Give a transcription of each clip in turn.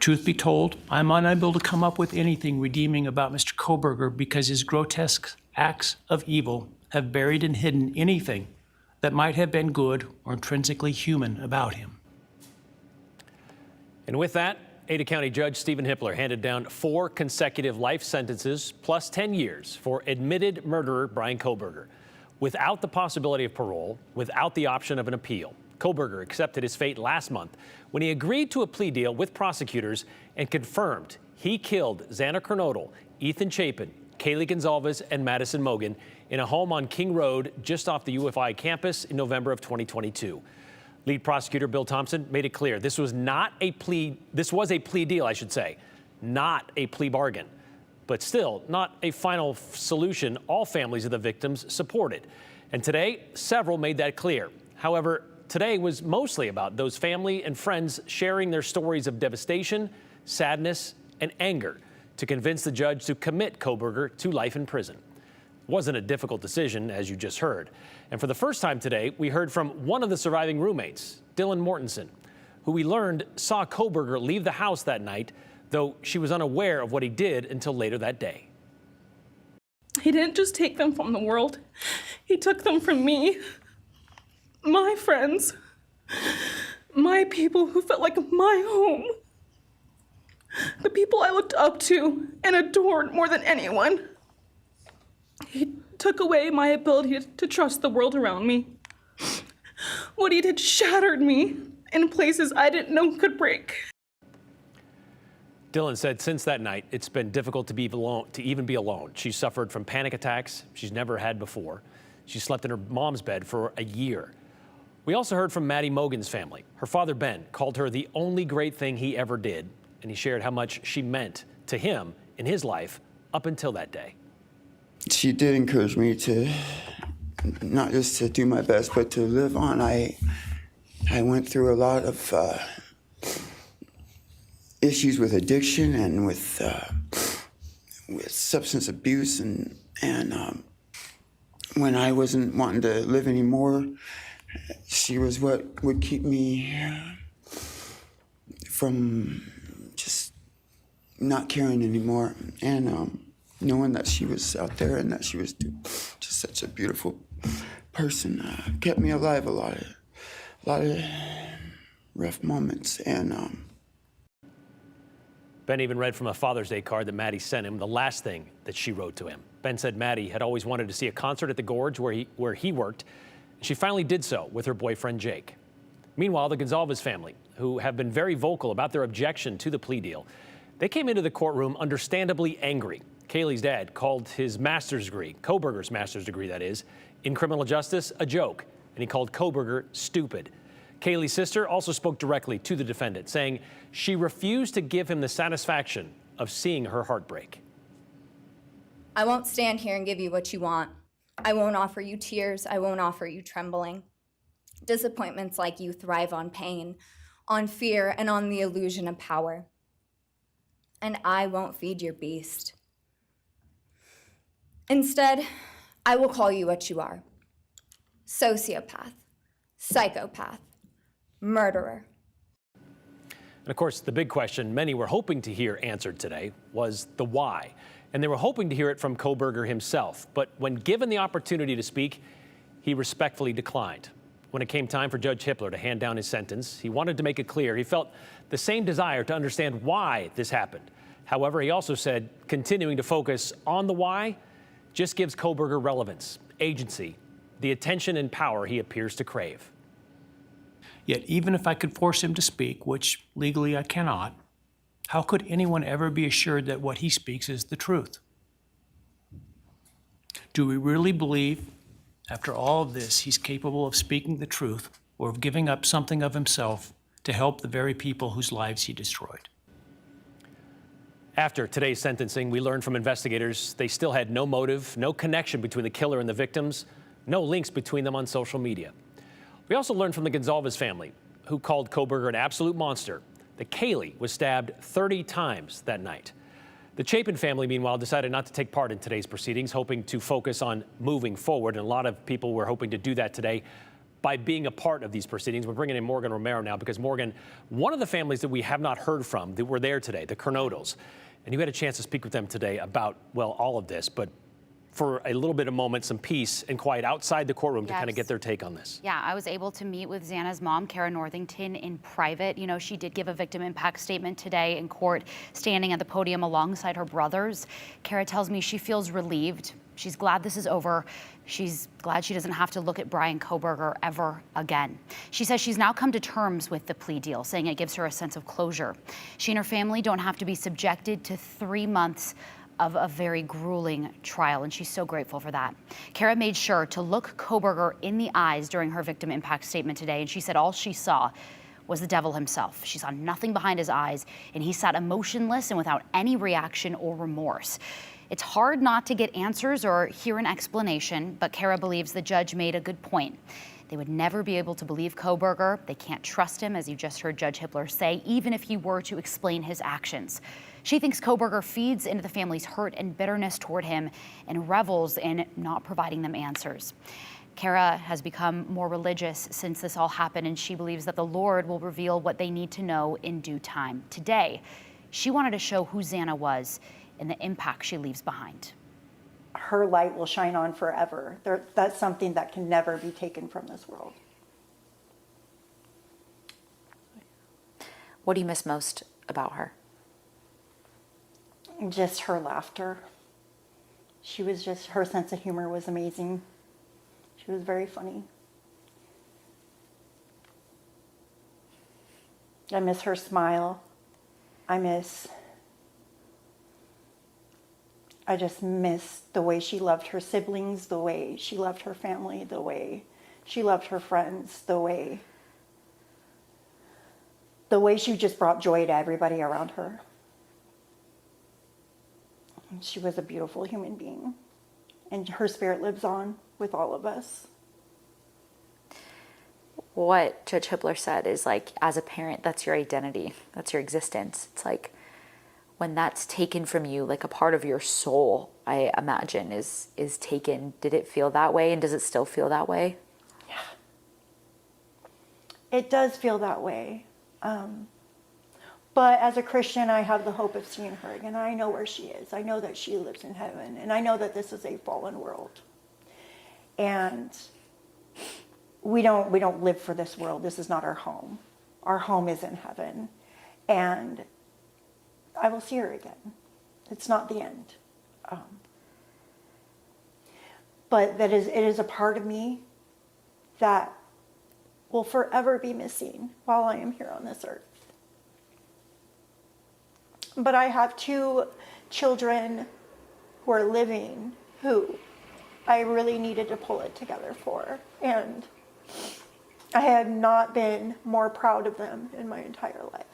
Truth be told, I'm unable to come up with anything redeeming about Mr. Kohberger because his grotesque acts of evil have buried and hidden anything that might have been good or intrinsically human about him. And with that, Ada County Judge Stephen Hippler handed down 4 consecutive life sentences plus 10 years for admitted murderer Bryan Kohberger, without the possibility of parole, without the option of an appeal. Kohberger accepted his fate last month when he agreed to a plea deal with prosecutors and confirmed he killed Xana Kernodle, Ethan Chapin, Kaylee Gonzalez, and Madison Mogan in a home on King Road just off the UFI campus in November of 2022. Lead prosecutor Bill Thompson made it clear this was a plea deal, I should say, not a plea bargain, but still not a final solution all families of the victims supported. And today, several made that clear. However, today was mostly about those family and friends sharing their stories of devastation, sadness, and anger to convince the judge to commit Kohberger to life in prison. It wasn't a difficult decision, as you just heard. And for the first time today, we heard from one of the surviving roommates, Dylan Mortensen, who we learned saw Kohberger leave the house that night, though she was unaware of what he did until later that day. He didn't just take them from the world. He took them from me, my friends, my people who felt like my home, the people I looked up to and adored more than anyone. He took away my ability to trust the world around me. What he did shattered me in places I didn't know could break. Dylan said since that night, it's been difficult to even be alone. She suffered from panic attacks she's never had before. She slept in her mom's bed for a year. We also heard from Maddie Mogan's family. Her father, Ben, called her the only great thing he ever did, and he shared how much she meant to him in his life up until that day. She did encourage me to not just to do my best, but to live on. I went through a lot of issues with addiction and with substance abuse, and when I wasn't wanting to live anymore, she was what would keep me from just not caring anymore, and knowing that she was out there and that she was just such a beautiful person kept me alive. A lot of rough moments, and Ben even read from a Father's Day card that Maddie sent him, the last thing that she wrote to him. Ben said Maddie had always wanted to see a concert at the Gorge where he worked. She finally did so with her boyfriend, Jake. Meanwhile, the Gonzalez family, who have been very vocal about their objection to the plea deal, they came into the courtroom understandably angry. Kaylee's dad called his master's degree, Kohberger's master's degree that is, in criminal justice, a joke, and he called Kohberger stupid. Kaylee's sister also spoke directly to the defendant, saying she refused to give him the satisfaction of seeing her heartbreak. I won't stand here and give you what you want. I won't offer you tears. I won't offer you trembling. Disappointments like you thrive on pain, on fear, and on the illusion of power. And I won't feed your beast. Instead, I will call you what you are: sociopath, psychopath, murderer. And of course, the big question many were hoping to hear answered today was the why. And they were hoping to hear it from Kohberger himself. But when given the opportunity to speak, he respectfully declined. When it came time for Judge Hippler to hand down his sentence, he wanted to make it clear he felt the same desire to understand why this happened. However, he also said continuing to focus on the why just gives Kohberger relevance, agency, the attention and power he appears to crave. Yet even if I could force him to speak, which legally I cannot, how could anyone ever be assured that what he speaks is the truth? Do we really believe, after all of this, he's capable of speaking the truth or of giving up something of himself to help the very people whose lives he destroyed? After today's sentencing, we learned from investigators they still had no motive, no connection between the killer and the victims, no links between them on social media. We also learned from the Gonzalez family, who called Kohberger an absolute monster, that Kaylee was stabbed 30 times that night. The Chapin family, meanwhile, decided not to take part in today's proceedings, hoping to focus on moving forward, and a lot of people were hoping to do that today. by being a part of these proceedings. We're bringing in Morgan Romero now because, Morgan, one of the families that we have not heard from that were there today, the Kernodles, and you had a chance to speak with them today about, well, all of this, but for a little bit of moment, some peace and quiet outside the courtroom to kind of get their take on this. Yeah, I was able to meet with Xana's mom, Kara Northington, in private. You know, she did give a victim impact statement today in court, standing at the podium alongside her brothers. Kara tells me she feels relieved. She's glad this is over. She's glad she doesn't have to look at Bryan Kohberger ever again. She says she's now come to terms with the plea deal, saying it gives her a sense of closure. She and her family don't have to be subjected to 3 months of a very grueling trial, and she's so grateful for that. Kara made sure to look Kohberger in the eyes during her victim impact statement today, and she said all she saw was the devil himself. She saw nothing behind his eyes, and he sat emotionless and without any reaction or remorse. It's hard not to get answers or hear an explanation, but Kara believes the judge made a good point. They would never be able to believe Kohberger. They can't trust him, as you just heard Judge Hippler say, even if he were to explain his actions. She thinks Kohberger feeds into the family's hurt and bitterness toward him and revels in not providing them answers. Kara has become more religious since this all happened, and she believes that the Lord will reveal what they need to know in due time. Today, she wanted to show who Xana was and the impact she leaves behind. Her light will shine on forever. That's something that can never be taken from this world. What do you miss most about her? Just her laughter. Her sense of humor was amazing. She was very funny. I miss her smile. I just miss the way she loved her siblings, the way she loved her family, the way she loved her friends, the way she just brought joy to everybody around her. She was a beautiful human being, and her spirit lives on with all of us. What Judge Hippler said is, like, as a parent, that's your identity, that's your existence. It's like when that's taken from you, like a part of your soul, I imagine, is taken. Did it feel that way, and does it still feel that way? Yeah. It does feel that way. But as a Christian, I have the hope of seeing her again. I know where she is. I know that she lives in heaven. And I know that this is a fallen world. And we don't live for this world. This is not our home. Our home is in heaven. And I will see her again. It's not the end. But it is a part of me that will forever be missing while I am here on this earth. But I have 2 children who are living who I really needed to pull it together for. And I have not been more proud of them in my entire life.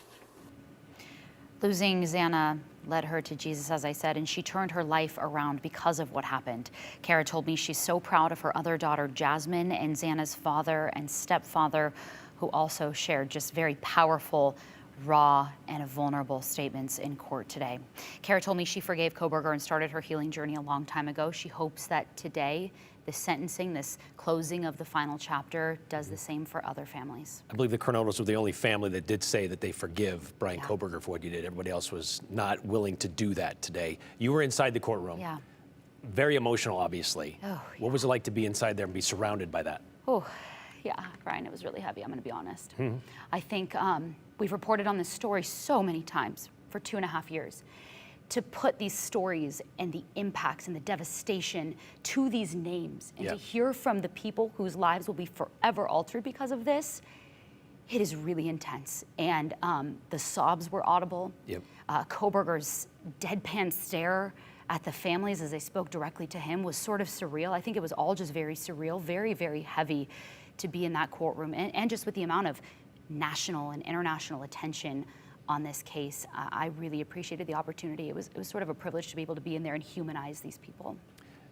Losing Xana led her to Jesus, as I said, and she turned her life around because of what happened. Kara told me she's so proud of her other daughter, Jasmine, and Xana's father and stepfather, who also shared just very powerful, raw, and vulnerable statements in court today. Kara told me she forgave Kohberger and started her healing journey a long time ago. She hopes that today, this sentencing, this closing of the final chapter, does the same for other families. I believe the Kernodles were the only family that did say that they forgive Bryan Kohberger for what he did. Everybody else was not willing to do that today. You were inside the courtroom. Yeah. Very emotional, obviously. Oh, What was it like to be inside there and be surrounded by that? Oh, yeah, Bryan, it was really heavy, I'm gonna be honest. I think we've reported on this story so many times for 2.5 years. To put these stories and the impacts and the devastation to these names and to hear from the people whose lives will be forever altered because of this, it is really intense. And the sobs were audible. Kohberger's deadpan stare at the families as they spoke directly to him was sort of surreal. I think it was all just very surreal, very, very heavy to be in that courtroom, and just with the amount of national and international attention on this case. I really appreciated the opportunity. It was sort of a privilege to be able to be in there and humanize these people.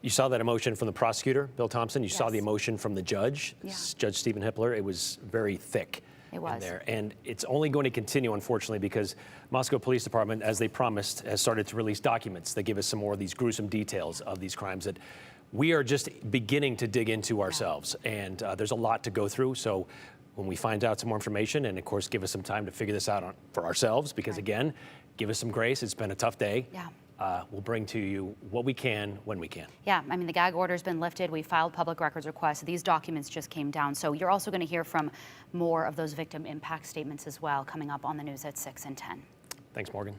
You saw that emotion from the prosecutor, Bill Thompson. You saw the emotion from the judge, Yeah. Judge Stephen Hippler. It was very thick. It was. In there. And it's only going to continue, unfortunately, because Moscow Police Department, as they promised, has started to release documents that give us some more of these gruesome details of these crimes that we are just beginning to dig into ourselves, and there's a lot to go through. So when we find out some more information, and of course give us some time to figure this out for ourselves, because again, give us some grace. It's been a tough day. Yeah. We'll bring to you what we can when we can. Yeah, I mean, the gag order's been lifted. We filed public records requests. These documents just came down. So you're also going to hear from more of those victim impact statements as well, coming up on the news at 6 and 10. Thanks, Morgan.